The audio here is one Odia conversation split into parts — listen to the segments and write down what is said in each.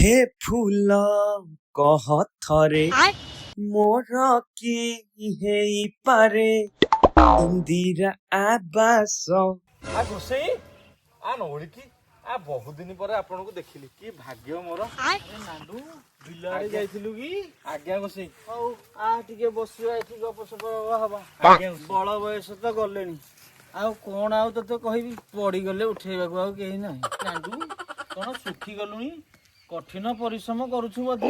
ହେ ଫୁଲ କହ ଥରେ ମୋର କି ହେଇପାରେ ଇନ୍ଦିରା ଆବାସ। ଗୋସେଇ ନୋଳିକି ବହୁତ ଦିନ ପରେ ଆପଣଙ୍କୁ ଦେଖିଲି, କି ଭାଗ୍ୟ ମୋର। ନାଣ୍ଡୁ ବିଲ ଆଡେ ଯାଇଥିଲୁ କି? ଆଜ୍ଞା ଗୋସେଇ। ହଉ ଟିକେ ବସିବା ଏଠି ଗପସପ ହବା। ବଳ ବୟସ ତ ଗଲେଣି, ଆଉ କଣ ଆଉ ତତେ କହିବି, ପଡିଗଲେ ଉଠେଇବାକୁ ଆଉ କେହି ନାହିଁ। ନାଣ୍ଡୁ କଣ ଶୁଖି ଗଲୁଣି, କଠିନ ପରିଶ୍ରମ କରୁଛୁ ବୋଧେ?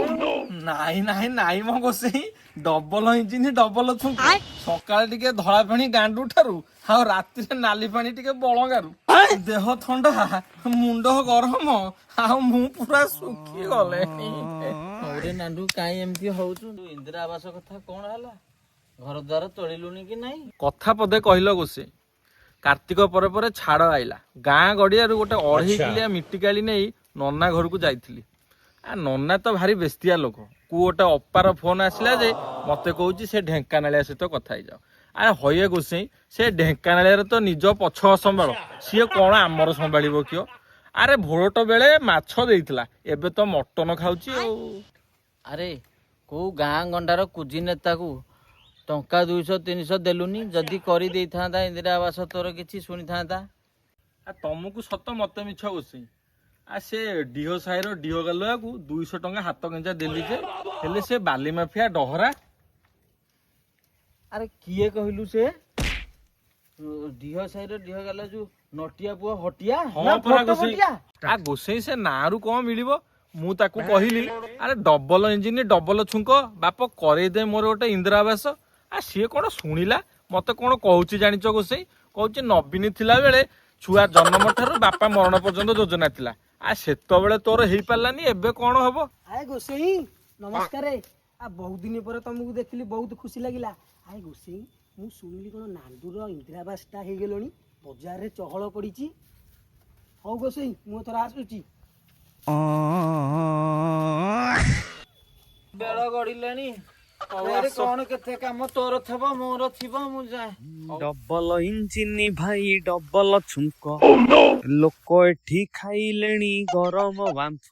ନାଇଁ ମୋ ଗୋସେଇ, ଡବଲ ଇଞ୍ଜିନ ଡବଲ ଛୁଙ୍କ। ସକାଳେ ଟିକେ ଧଳା ପାଣି ଗାଣ୍ଡୁ ଠାରୁ, ଆଉ ରାତିରେ ନାଲି ପାଣି ଟିକେ ବଳଙ୍ଗାରୁ। ଦେହ ଥଣ୍ଡା, ମୁଣ୍ଡ ଗରମ, ଆଉ ମୁଁ ପୁରା ଶୁଖି ଗଲେଣି। ହଉରେ ନାଣ୍ଡୁ କାହିଁ ଏମିତି ହଉଛୁ? ଇନ୍ଦିରା ଆବାସ କଥା କଣ ହେଲା? ଘର ଦ୍ୱାର ତୋଳିଲୁଣି କି ନାଇଁ? କଥା ପଦେ କହିଲ ଗୋସେଇ। କାର୍ତ୍ତିକ ପରେ ପରେ ଛାଡ ଆଇଲା। ଗାଁ ଗଡିଆରୁ ଗୋଟେ 2.5 କିଲିଆ ମିଟିକାଳି ନେଇ ନନା ଘରକୁ ଯାଇଥିଲି। ନନା ତ ଭାରି ବେସ୍ତିଆ ଲୋକ। ଗୋଟେ ଅପାର ଫୋନ ଆସିଲା ଯେ ମତେ କହୁଛି ସେ ଢେଙ୍କାନାଳିଆ ସହିତ କଥା ହେଇଯାଅ। ହଇଏ ଗୋସେଇ, ସେ ଢେଙ୍କାନାଳିଆରେ ତ ନିଜ ପଛ ଅସମ୍ଭାଳ, ସିଏ କଣ ଆମର ସମ୍ଭାଳିବ କିଅ? ଭୋଟ ବେଳେ ମାଛ ଦେଇଥିଲା, ଏବେ ତ ମଟନ ଖାଉଛି ଆଉ। ଆରେ କୋଉ ଗାଁ ଗଣ୍ଡାର କୁଜି ନେତାକୁ ଟଙ୍କା 200-300 ଦେଲୁନି? ଯଦି କରିଦେଇଥାନ୍ତା ଇନ୍ଦିରା ଆବାସ, ତୋର କିଛି ଶୁଣିଥାନ୍ତା। ତମକୁ ସତ ମତେ ମିଛ ଗୋସେଇ। ସେ ଡିହ ସାହିର ଡିହ ଗାଲୁଆକୁ 200 ଟଙ୍କା ହାତ ଗଞ୍ଜା ଦେଲି ଯେ, ହେଲେ ସେ ବାଲି ମାଫିଆ ଡହରା। ଆରେ କିଏ କହିଲୁ? ସେ ଡିହ ସାହିର ଡିହ ଗାଲୁଆ, ଯୋଉ ନଟିଆ ପୁଅ ହଟିଆ? ଗୋସେଇ ସେ ନାଁରୁ କଣ ମିଳିବ? ମୁଁ ତାକୁ କହିଲି, ଡବଲ ଇଞ୍ଜିନ ଡବଲ ଛୁଙ୍କ, ବାପ କରେଇଦେ ମୋର ଗୋଟେ ଇନ୍ଦିରା ଆବାସ। ସିଏ କଣ ଶୁଣିଲା, ମତେ କଣ କହୁଛି ଜାଣିଛ ଗୋସେଇ? କହୁଛି ନବୀନ ଥିଲା ବେଳେ ଛୁଆ ଜନ୍ମ ଠାରୁ ବାପା ମରଣ ପର୍ଯ୍ୟନ୍ତ ଯୋଜନା ଥିଲା। ସେତେବେଳେ ତୋର ହେଇପାରିଲାନି, ଏବେ କଣ ହବ? ଗୋସେଇ ନମସ୍କାର। ବହୁତ ଦିନ ପରେ ତମକୁ ଦେଖିଲି, ବହୁତ ଖୁସି ଲାଗିଲା। ଗୋସେଇ, ମୁଁ ଶୁଣିଲି କଣ ନାଣ୍ଡୁର ଇନ୍ଦିରା ଆବାସ ଟା ହେଇଗଲଣି, ବଜାରରେ ଚହଳ ପଡିଛି। ହଉ ଗୋସେଇ, ମୁଁ ତୋର ଆସୁଛି। ବେଳ ଗଡିଲାଣି, କଣ କେତେ କାମ ତୋର ଥିବ ମୋର ଥିବ, ମୁଁ ଯାଏ। ଡବଲ ଇଞ୍ଜିନ ଭାଇ ଡବଲ ଛୁଙ୍କ, ଲୋକ ଏଠି ଖାଇଲେଣି ଗରମ ବାମ୍ଫ।